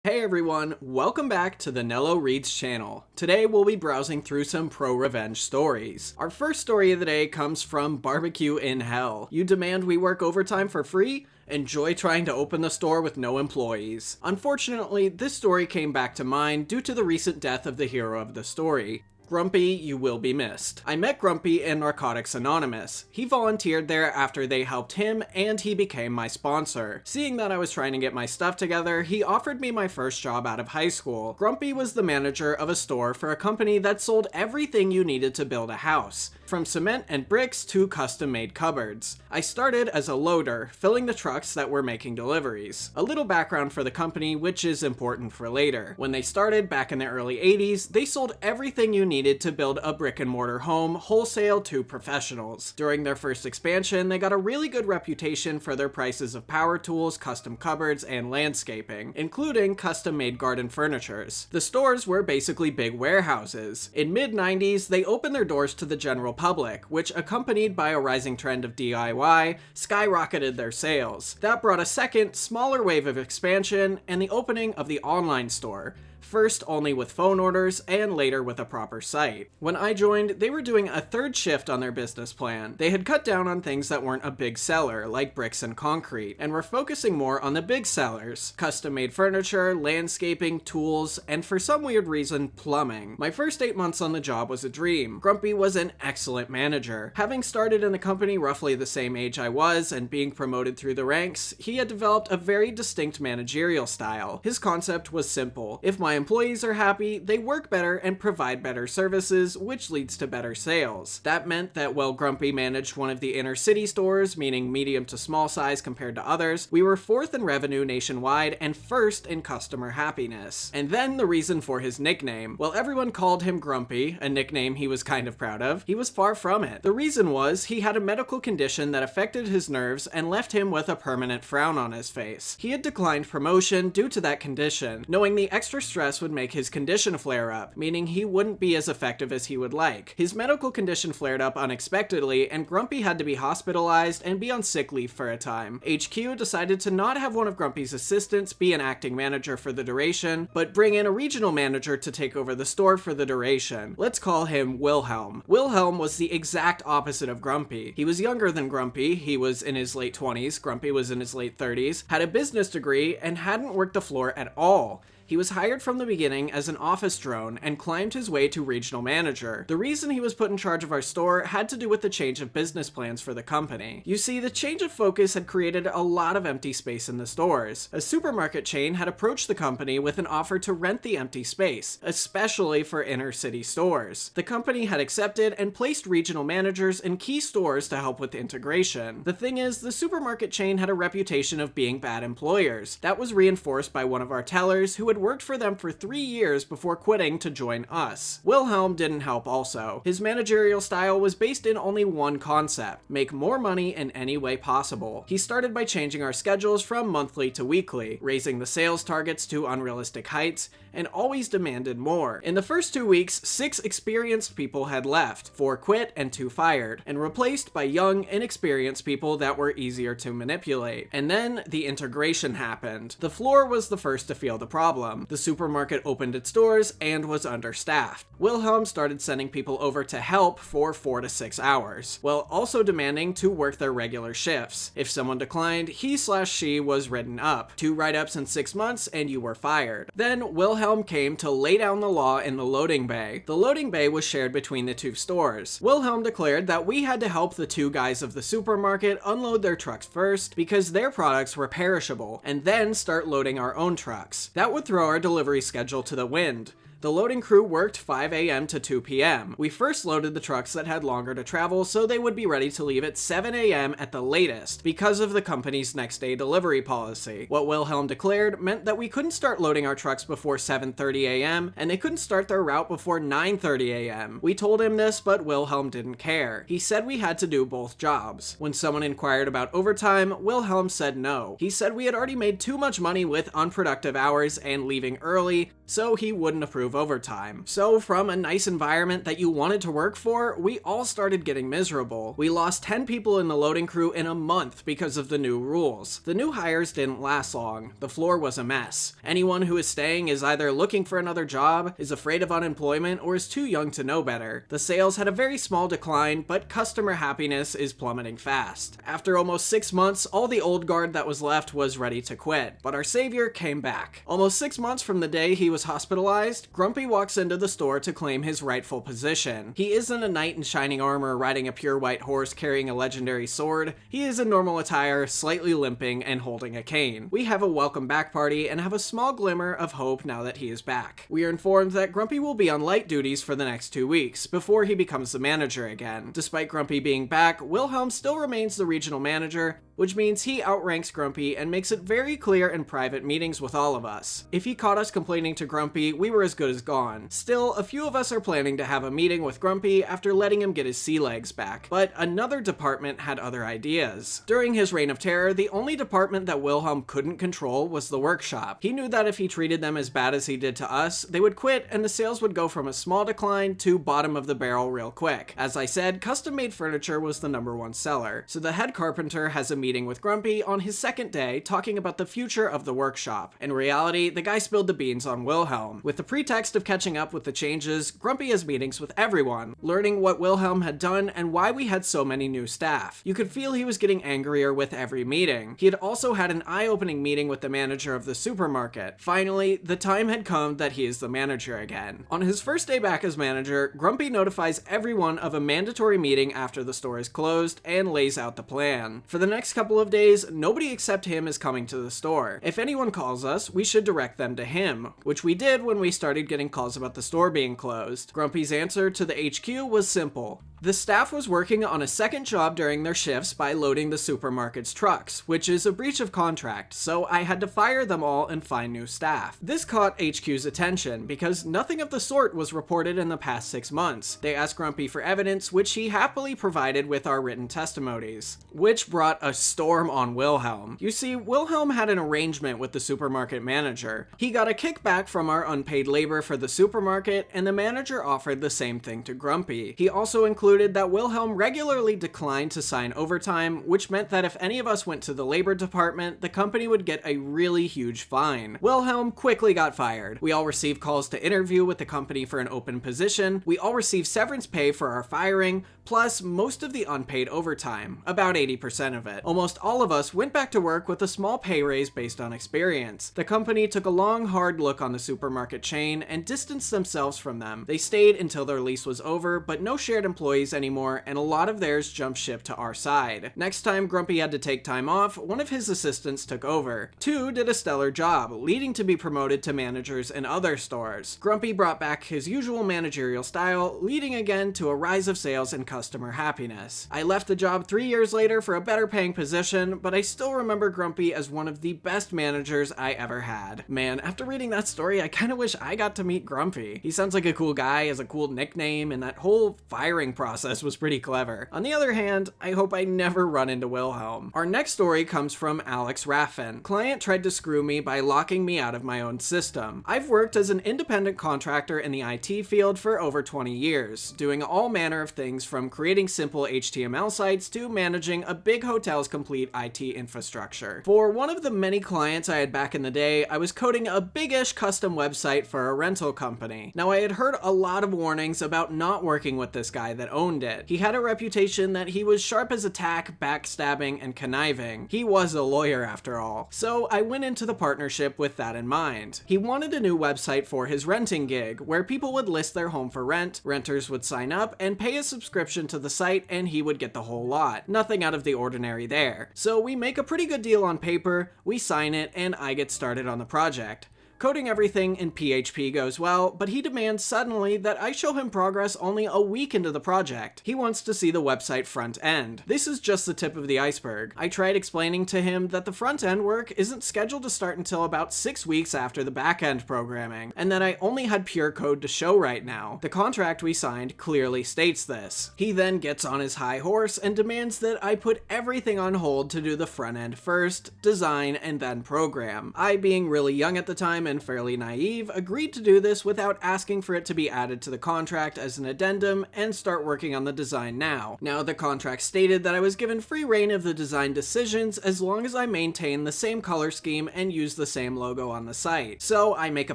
Hey everyone, welcome back to the Nello Reads channel. Today we'll be browsing through some ProRevenge stories. Our first story of the day comes from Barbecue in Hell. You demand we work overtime for free? Enjoy trying to open the store with no employees. Unfortunately, this story came back to mind due to the recent death of the hero of the story. Grumpy, you will be missed. I met Grumpy in Narcotics Anonymous. He volunteered there after they helped him, and he became my sponsor. Seeing that I was trying to get my stuff together, he offered me my first job out of high school. Grumpy was the manager of a store for a company that sold everything you needed to build a house, from cement and bricks to custom-made cupboards. I started as a loader, filling the trucks that were making deliveries. A little background for the company, which is important for later. When they started back in the early 80s, they sold everything you needed to build a brick and mortar home wholesale to professionals. During their first expansion, they got a really good reputation for their prices of power tools, custom cupboards, and landscaping, including custom-made garden furnitures. The stores were basically big warehouses. In mid-90s, they opened their doors to the general public, which, accompanied by a rising trend of DIY, skyrocketed their sales. That brought a second, smaller wave of expansion and the opening of the online store. First only with phone orders, and later with a proper site. When I joined, they were doing a third shift on their business plan. They had cut down on things that weren't a big seller, like bricks and concrete, and were focusing more on the big sellers: custom-made furniture, landscaping, tools, and for some weird reason, plumbing. My first 8 months on the job was a dream. Grumpy was an excellent manager. Having started in the company roughly the same age I was, and being promoted through the ranks, he had developed a very distinct managerial style. His concept was simple: if my employees are happy, they work better and provide better services, which leads to better sales. That meant that while Grumpy managed one of the inner city stores, meaning medium to small size compared to others, we were fourth in revenue nationwide and first in customer happiness. And then the reason for his nickname. While everyone called him Grumpy, a nickname he was kind of proud of, he was far from it. The reason was he had a medical condition that affected his nerves and left him with a permanent frown on his face. He had declined promotion due to that condition, knowing the extra stress would make his condition flare up, meaning he wouldn't be as effective as he would like. His medical condition flared up unexpectedly, and Grumpy had to be hospitalized and be on sick leave for a time. HQ decided to not have one of Grumpy's assistants be an acting manager for the duration, but bring in a regional manager to take over the store for the duration. Let's call him Wilhelm. Wilhelm was the exact opposite of Grumpy. He was younger than Grumpy, he was in his late 20s, Grumpy was in his late 30s, had a business degree, and hadn't worked the floor at all. He was hired from the beginning as an office drone and climbed his way to regional manager. The reason he was put in charge of our store had to do with the change of business plans for the company. You see, the change of focus had created a lot of empty space in the stores. A supermarket chain had approached the company with an offer to rent the empty space, especially for inner city stores. The company had accepted and placed regional managers in key stores to help with integration. The thing is, the supermarket chain had a reputation of being bad employers. That was reinforced by one of our tellers who had worked for them for 3 years before quitting to join us. Wilhelm didn't help also. His managerial style was based in only one concept: make more money in any way possible. He started by changing our schedules from monthly to weekly, raising the sales targets to unrealistic heights, and always demanded more. In the first 2 weeks, 6 experienced people had left, 4 quit and 2 fired, and replaced by young, inexperienced people that were easier to manipulate. And then the integration happened. The floor was the first to feel the problem. The supermarket opened its doors and was understaffed. Wilhelm started sending people over to help for 4 to 6 hours, while also demanding to work their regular shifts. If someone declined, he/she was written up. 2 write-ups in 6 months and you were fired. Then Wilhelm came to lay down the law in the loading bay. The loading bay was shared between the 2 stores. Wilhelm declared that we had to help the 2 guys of the supermarket unload their trucks first because their products were perishable, and then start loading our own trucks. That would throw our delivery schedule to the wind. The loading crew worked 5 a.m. to 2 p.m. We first loaded the trucks that had longer to travel so they would be ready to leave at 7 a.m. at the latest because of the company's next day delivery policy. What Wilhelm declared meant that we couldn't start loading our trucks before 7:30 a.m. and they couldn't start their route before 9:30 a.m. We told him this, but Wilhelm didn't care. He said we had to do both jobs. When someone inquired about overtime, Wilhelm said no. He said we had already made too much money with unproductive hours and leaving early, so he wouldn't approve improve overtime. So from a nice environment that you wanted to work for, we all started getting miserable. We lost 10 people in the loading crew in a month because of the new rules. The new hires didn't last long. The floor was a mess. Anyone who is staying is either looking for another job, is afraid of unemployment, or is too young to know better. The sales had a very small decline, but customer happiness is plummeting fast. After almost 6 months, all the old guard that was left was ready to quit, but our savior came back. Almost 6 months from the day he was hospitalized, Grumpy walks into the store to claim his rightful position. He isn't a knight in shining armor riding a pure white horse carrying a legendary sword. He is in normal attire, slightly limping, and holding a cane. We have a welcome back party and have a small glimmer of hope now that he is back. We are informed that Grumpy will be on light duties for the next 2 weeks, before he becomes the manager again. Despite Grumpy being back, Wilhelm still remains the regional manager, which means he outranks Grumpy and makes it very clear in private meetings with all of us. If he caught us complaining to Grumpy, we were as good as gone. Still, a few of us are planning to have a meeting with Grumpy after letting him get his sea legs back, but another department had other ideas. During his reign of terror, the only department that Wilhelm couldn't control was the workshop. He knew that if he treated them as bad as he did to us, they would quit and the sales would go from a small decline to bottom of the barrel real quick. As I said, custom-made furniture was the #1 seller, so the head carpenter has a meeting with Grumpy on his second day talking about the future of the workshop. In reality, the guy spilled the beans on Wilhelm. With the pretext of catching up with the changes, Grumpy has meetings with everyone, learning what Wilhelm had done and why we had so many new staff. You could feel he was getting angrier with every meeting. He had also had an eye-opening meeting with the manager of the supermarket. Finally, the time had come that he is the manager again. On his first day back as manager, Grumpy notifies everyone of a mandatory meeting after the store is closed and lays out the plan. For the next couple of days, nobody except him is coming to the store. If anyone calls us, we should direct them to him, which we did when we started getting calls about the store being closed. Grumpy's answer to the HQ was simple. The staff was working on a second job during their shifts by loading the supermarket's trucks, which is a breach of contract, so I had to fire them all and find new staff. This caught HQ's attention because nothing of the sort was reported in the past 6 months. They asked Grumpy for evidence, which he happily provided with our written testimonies, which brought a storm on Wilhelm. You see, Wilhelm had an arrangement with the supermarket manager. He got a kickback from our unpaid labor for the supermarket, and the manager offered the same thing to Grumpy. He also included that Wilhelm regularly declined to sign overtime, which meant that if any of us went to the labor department, the company would get a really huge fine. Wilhelm quickly got fired. We all received calls to interview with the company for an open position. We all received severance pay for our firing, plus most of the unpaid overtime, about 80% of it. Almost all of us went back to work with a small pay raise based on experience. The company took a long, hard look on the supermarket chain and distanced themselves from them. They stayed until their lease was over, but no shared employees anymore, and a lot of theirs jumped ship to our side. Next time Grumpy had to take time off, one of his assistants took over. 2 did a stellar job, leading to be promoted to managers in other stores. Grumpy brought back his usual managerial style, leading again to a rise of sales and customer happiness. I left the job 3 years later for a better paying position, but I still remember Grumpy as one of the best managers I ever had. Man, after reading that story, I kinda wish I got to meet Grumpy. He sounds like a cool guy, has a cool nickname, and that whole firing process was pretty clever. On the other hand, I hope I never run into Wilhelm. Our next story comes from Alex Raffin. Client tried to screw me by locking me out of my own system. I've worked as an independent contractor in the IT field for over 20 years, doing all manner of things from creating simple HTML sites to managing a big hotel's complete IT infrastructure. For one of the many clients I had back in the day, I was coding a big-ish custom website for a rental company. Now, I had heard a lot of warnings about not working with this guy that owned it. He had a reputation that he was sharp as a tack, backstabbing, and conniving. He was a lawyer after all. So I went into the partnership with that in mind. He wanted a new website for his renting gig, where people would list their home for rent, renters would sign up and pay a subscription to the site, and he would get the whole lot. Nothing out of the ordinary there. So we make a pretty good deal on paper, we sign it, and I get started on the project. Coding everything in PHP goes well, but he demands suddenly that I show him progress only a week into the project. He wants to see the website front end. This is just the tip of the iceberg. I tried explaining to him that the front end work isn't scheduled to start until about 6 weeks after the back end programming, and that I only had pure code to show right now. The contract we signed clearly states this. He then gets on his high horse and demands that I put everything on hold to do the front end first, design, and then program. I, being really young at the time and fairly naive, agreed to do this without asking for it to be added to the contract as an addendum and start working on the design now. Now, the contract stated that I was given free reign of the design decisions as long as I maintain the same color scheme and use the same logo on the site. So I make a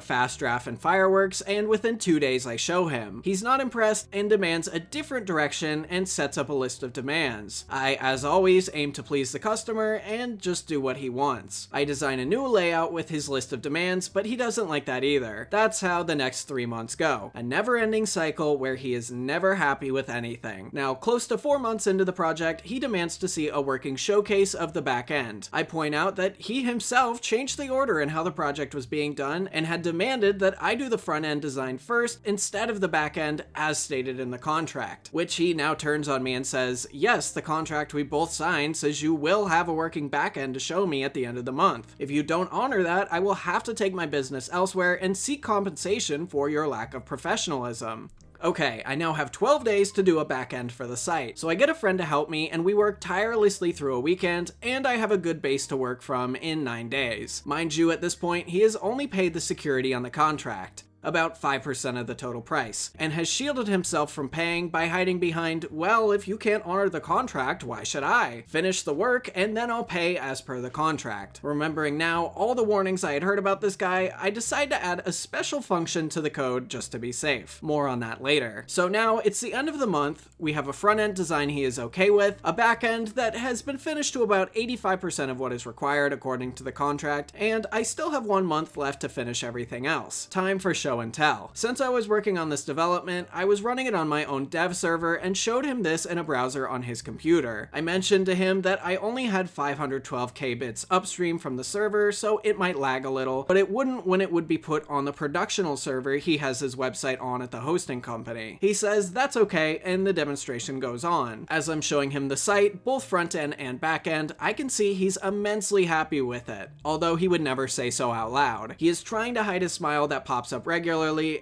fast draft in Fireworks, and within 2 days I show him. He's not impressed and demands a different direction and sets up a list of demands. I, as always, aim to please the customer and just do what he wants. I design a new layout with his list of demands, but he doesn't like that either. That's how the next 3 months go. A never-ending cycle where he is never happy with anything. Now, close to 4 months into the project, he demands to see a working showcase of the back end. I point out that he himself changed the order in how the project was being done and had demanded that I do the front end design first instead of the back end as stated in the contract, which he now turns on me and says, yes, the contract we both signed says you will have a working back end to show me at the end of the month. If you don't honor that, I will have to take my business elsewhere and seek compensation for your lack of professionalism. Okay, I now have 12 days to do a back end for the site, so I get a friend to help me and we work tirelessly through a weekend, and I have a good base to work from in 9 days. Mind you, at this point, he has only paid the security on the contract, about 5% of the total price, and has shielded himself from paying by hiding behind, well, if you can't honor the contract, why should I? Finish the work, and then I'll pay as per the contract. Remembering now all the warnings I had heard about this guy, I decide to add a special function to the code just to be safe. More on that later. So now, it's the end of the month, we have a front-end design he is okay with, a back-end that has been finished to about 85% of what is required according to the contract, and I still have 1 month left to finish everything else. Time for show and tell. Since I was working on this development, I was running it on my own dev server and showed him this in a browser on his computer. I mentioned to him that I only had 512k bits upstream from the server, so it might lag a little, but it wouldn't when it would be put on the productional server he has his website on at the hosting company. He says that's okay, and the demonstration goes on. As I'm showing him the site, both front end and back end, I can see he's immensely happy with it, although he would never say so out loud. He is trying to hide his smile that pops up regularly,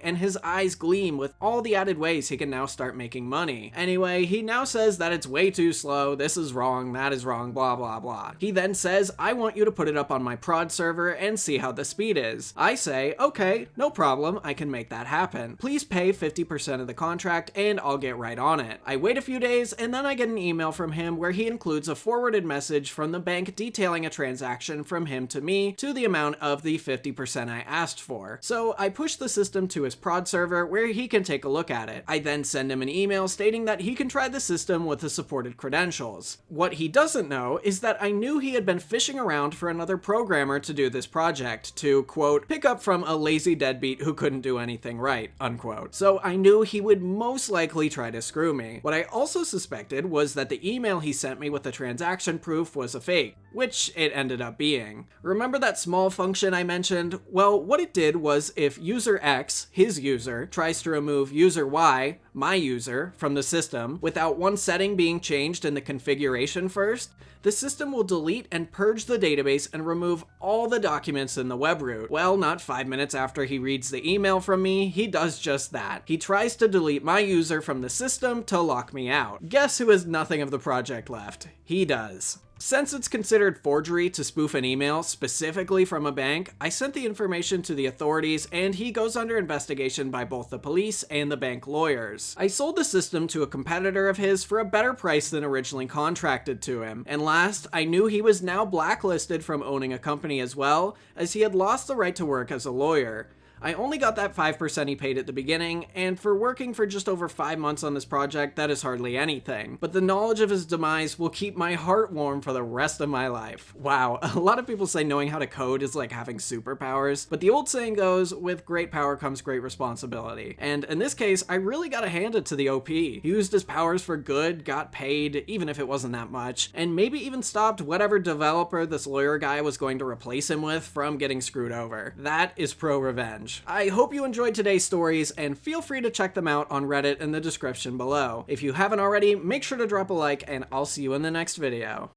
and his eyes gleam with all the added ways he can now start making money. Anyway, he now says that it's way too slow, this is wrong, that is wrong, blah blah blah. He then says, I want you to put it up on my prod server and see how the speed is. I say, okay, no problem, I can make that happen. Please pay 50% of the contract and I'll get right on it. I wait a few days and then I get an email from him where he includes a forwarded message from the bank detailing a transaction from him to me to the amount of the 50% I asked for. So I push the system to his prod server where he can take a look at it. I then send him an email stating that he can try the system with the supported credentials. What he doesn't know is that I knew he had been fishing around for another programmer to do this project to, quote, pick up from a lazy deadbeat who couldn't do anything right, unquote. So I knew he would most likely try to screw me. What I also suspected was that the email he sent me with the transaction proof was a fake, which it ended up being. Remember that small function I mentioned? Well, what it did was if user X, his user, tries to remove user Y, my user, from the system without one setting being changed in the configuration first, the system will delete and purge the database and remove all the documents in the web root. Well, not 5 minutes after he reads the email from me, he does just that. He tries to delete my user from the system to lock me out. Guess who has nothing of the project left? He does. Since it's considered forgery to spoof an email specifically from a bank, I sent the information to the authorities and he goes under investigation by both the police and the bank lawyers. I sold the system to a competitor of his for a better price than originally contracted to him. And last, I knew he was now blacklisted from owning a company as well, as he had lost the right to work as a lawyer. I only got that 5% he paid at the beginning, and for working for just over 5 months on this project, that is hardly anything. But the knowledge of his demise will keep my heart warm for the rest of my life. Wow, a lot of people say knowing how to code is like having superpowers, but the old saying goes, with great power comes great responsibility. And in this case, I really gotta hand it to the OP. He used his powers for good, got paid, even if it wasn't that much, and maybe even stopped whatever developer this lawyer guy was going to replace him with from getting screwed over. That is ProRevenge. I hope you enjoyed today's stories, and feel free to check them out on Reddit in the description below. If you haven't already, make sure to drop a like, and I'll see you in the next video.